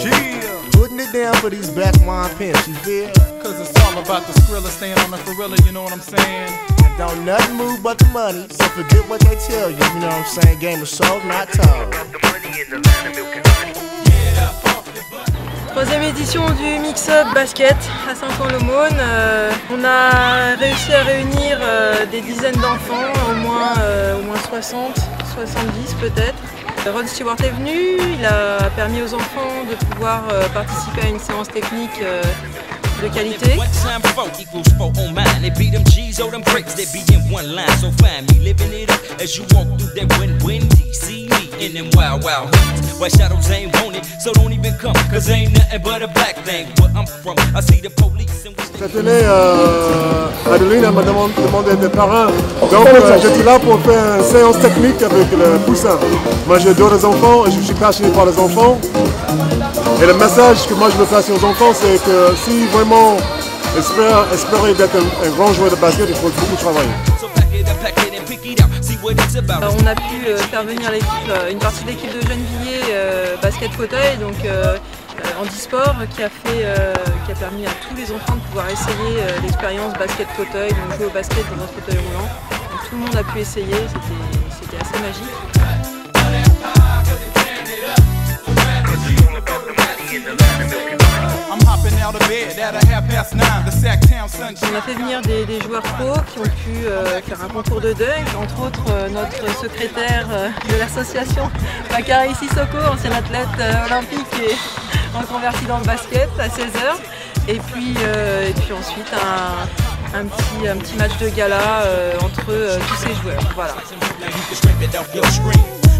Yeah. Putting it down for these backline pimps, you feel? Cause it's all about the Skrilla staying on the Ferrilla, you know what I'm saying? And don't nothing move but the money, so forget what they tell you know what I'm saying? Game of sold, not told. Troisième édition du Mix-Up Basket à Saint-Ouen-l'Aumône. On a réussi à réunir des dizaines d'enfants, au moins 60, 70 peut-être. Rod Stewart est venu, il a permis aux enfants de pouvoir participer à une séance technique de qualité. Cette année, Adeline m'a demandé des parrains, donc j'étais là pour faire une séance technique avec le poussin. Moi j'ai deux enfants et je suis passionné par les enfants. Et le message que moi je veux passer aux enfants, c'est que si vraiment espérer d'être un grand joueur de basket, il faut beaucoup travailler. On a pu faire venir une partie de l'équipe de Gennevilliers basket fauteuil, donc handisport, qui a permis à tous les enfants de pouvoir essayer l'expérience basket fauteuil, donc jouer au basket dans un fauteuil roulant. Donc, tout le monde a pu essayer, c'était assez magique. On a fait venir des joueurs pros qui ont pu faire un concours de dunk, entre autres notre secrétaire de l'association, Bakary Sissoko, ancien athlète olympique et reconverti dans le basket à 16h. Et puis ensuite un petit match de gala entre tous ces joueurs. Voilà.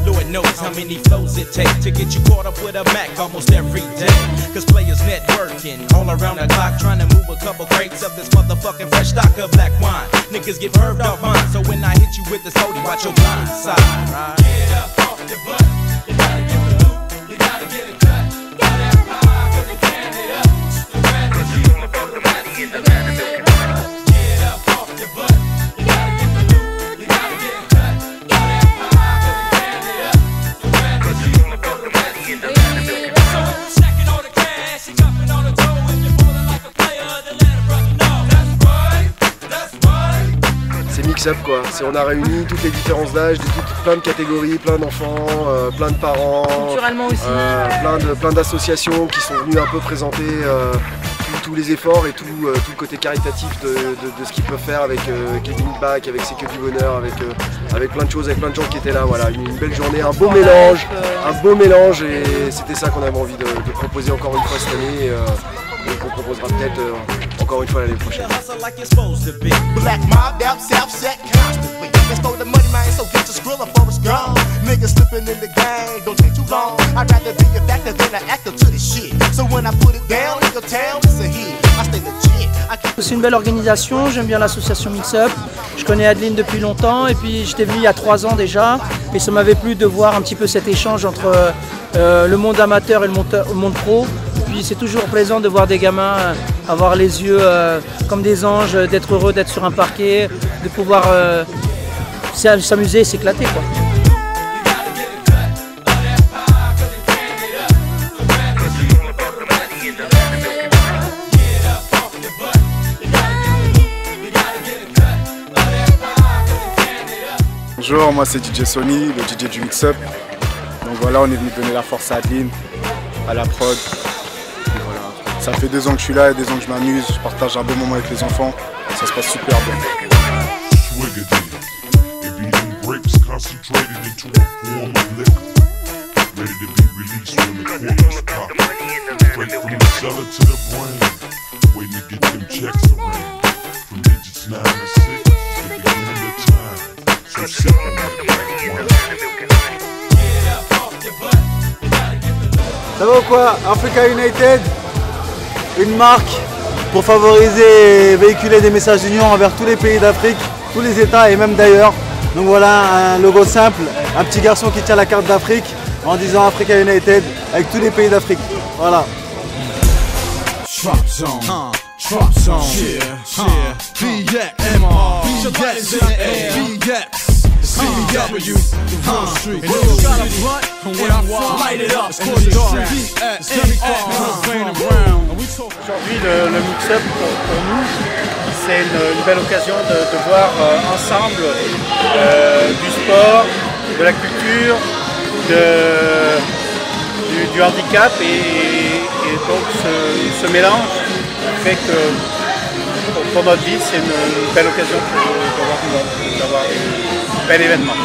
Lord knows how many flows it takes to get you caught up with a Mac almost every day. Cause players networking all around the clock, trying to move a couple crates of this motherfucking fresh stock of black wine. Niggas get curved off mine, so when I hit you with this hoodie, watch your blind side, right? Get up off your butt, you gotta get the loot, you gotta get it cut. Got that pie, cause you can't hit up. The red is you, the body in the red is milk. Get up off your butt, you gotta get the loot, you gotta get it cut. Got that pie, cause you can't hit up. C'est mix-up quoi, on a réuni toutes les différences d'âge, plein de catégories, plein d'enfants, plein de parents, culturellement aussi, plein d'associations qui sont venues un peu présenter tous les efforts et tout le côté caritatif de ce qu'ils peuvent faire avec Kevin Back, avec C'est que du bonheur, avec plein de choses, avec plein de gens qui étaient là. Voilà, une belle journée, un beau mélange et c'était ça qu'on avait envie de proposer encore une fois cette année et qu'on proposera peut-être encore une fois l'année prochaine. C'est une belle organisation, j'aime bien l'association Mix-Up. Je connais Adeline depuis longtemps et puis j'étais venu il y a 3 ans déjà et ça m'avait plu de voir un petit peu cet échange entre le monde amateur et le monde pro. Et puis c'est toujours plaisant de voir des gamins avoir les yeux comme des anges, d'être heureux d'être sur un parquet, de pouvoir s'amuser et s'éclater quoi. Bonjour, moi c'est DJ Sony, le DJ du Mix-Up. Donc voilà, on est venu donner la force à Adeline, à la prod. Et voilà. Ça fait 2 ans que je suis là et 2 ans que je m'amuse, je partage un bon moment avec les enfants, ça se passe super bien. Ça va ou quoi? Africa United, une marque pour favoriser et véhiculer des messages d'union envers tous les pays d'Afrique, tous les États et même d'ailleurs. Donc voilà un logo simple, un petit garçon qui tient la carte d'Afrique en disant Africa United avec tous les pays d'Afrique. Voilà. CBW, and you got a blunt, light it up. It's called the Aujourd'hui, le mix-up pour nous, c'est une belle occasion de voir ensemble du sport, de la culture, du handicap et donc ce mélange fait que pour notre ville, c'est une belle occasion d'avoir un bel événement.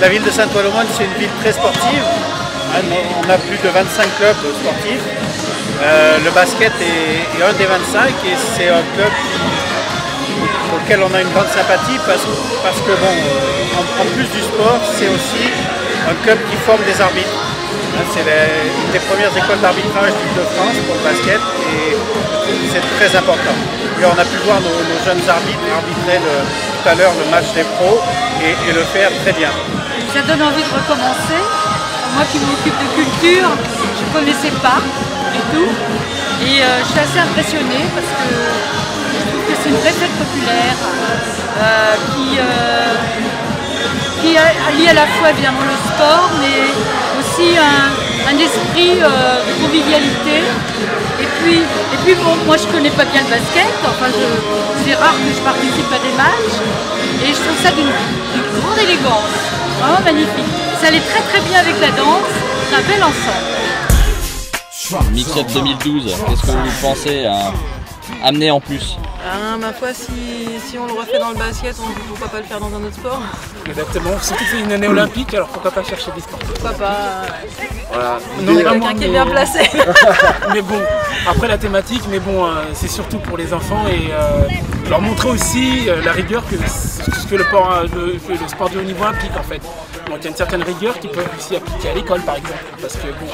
La ville de Saint-Ouen-l'Aumône, c'est une ville très sportive. On a plus de 25 clubs sportifs. Le basket est un des 25 et c'est un club auquel on a une grande sympathie parce que bon, en plus du sport, c'est aussi un club qui forme des arbitres. C'est une des premières écoles d'arbitrage d'Île-de-France pour le basket et c'est très important. Et on a pu voir nos jeunes arbitres arbitrer tout à l'heure le match des pros et le faire très bien. Ça donne envie de recommencer. Moi qui m'occupe de culture, je ne connaissais pas du tout. Et je suis assez impressionnée parce que je trouve que c'est une vraie fête populaire qui allie à la fois évidemment le sport, mais aussi un esprit de convivialité. Et puis bon, moi je connais pas bien le basket, enfin c'est rare que je participe à des matchs. Et je trouve ça d'une grande élégance, vraiment magnifique. Ça allait très très bien avec la danse, c'est un bel ensemble. Mix-up 2012, qu'est-ce que vous pensez à amener en plus? Ma foi, si on le refait dans le basket, pourquoi pas le faire dans un autre sport? Exactement, surtout que c'est une année olympique, alors pourquoi pas chercher des sports? Pourquoi pas? Voilà. Non, quelqu'un qui est bien placé. Mais bon, après la thématique, mais bon, c'est surtout pour les enfants et leur montrer aussi la rigueur que le sport de haut niveau implique en fait. Donc il y a une certaine rigueur qu'ils peuvent aussi appliquer à l'école par exemple. Parce que bon,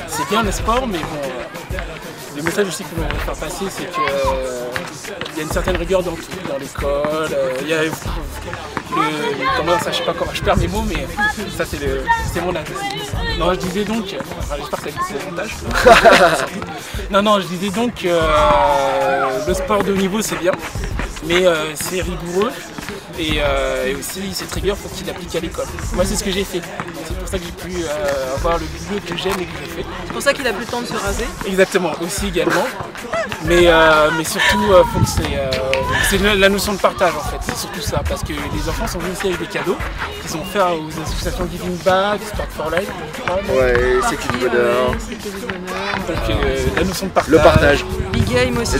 c'est bien le sport, mais bon, le message aussi que l'on veut faire passer, c'est qu'il y a une certaine rigueur dans tout, dans l'école. Il y a comment ça, je sais pas comment, je perds mes mots, mais ça c'est mon avis. Non, je disais donc, j'espère que c'est le montage. Non, je disais donc le sport de haut niveau c'est bien, mais c'est rigoureux. Et aussi cette rigueur, il faut qu'il l'applique à l'école. Moi c'est ce que j'ai fait. C'est pour ça que j'ai pu avoir le boulot que j'aime et que j'ai fait. C'est pour ça qu'il a plus le temps de se raser. Exactement, aussi également. Mais surtout, faut que c'est la notion de partage en fait. C'est surtout ça, parce que les enfants sont venus ici avec des cadeaux qu'ils ont fait aux associations Giving Back, Sport for Life. Ouais, c'est que du bonheur. Donc la notion de partage. Le partage. Big Game aussi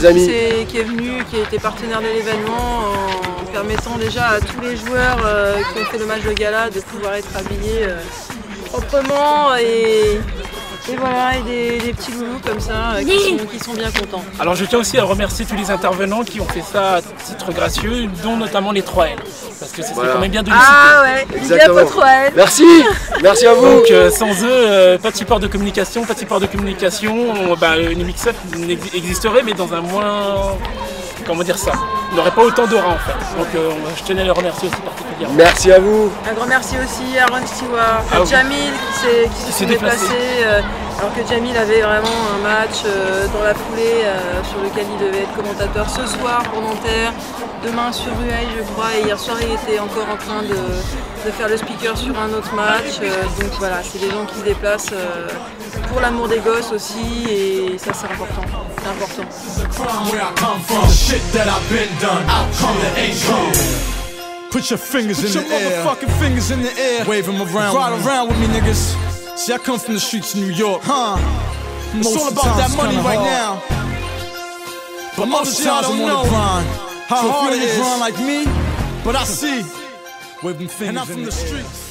qui est venu, qui a été partenaire de l'événement en permettant déjà à tous les joueurs qui ont fait le match de gala de pouvoir être habillés proprement et voilà, et des petits loulous comme ça qui sont bien contents. Alors je tiens aussi à remercier tous les intervenants qui ont fait ça à titre gracieux, dont notamment les 3L. Parce que c'est quand même bien de les citer. Ah ouais, exactement. 3L. Merci, merci à vous. Donc sans eux, pas de support de communication, les mix-up existeraient mais dans un moins... Comment dire ça? Il n'aurait pas autant d'aura en fait. Donc je tenais à les remercier aussi particulièrement. Merci à vous. Un grand merci aussi à Ron Stewart, à Jamil qui s'est déplacé alors que Jamil avait vraiment un match dans la foulée sur lequel il devait être commentateur ce soir pour Nanterre, demain sur Rueil je crois, et hier soir il était encore en train de faire le speaker sur un autre match. Donc voilà, c'est des gens qui se déplacent pour l'amour des gosses aussi et ça c'est important. C'est important. Put your fingers in the air. Motherfucking fingers in the air. Wave them around. Ride around with me, niggas. See, I come from the streets of New York. It's all about that money right now. But most of y'all don't know how hard it is. Grind like me, but I see. Wave them fingers and I'm from the streets.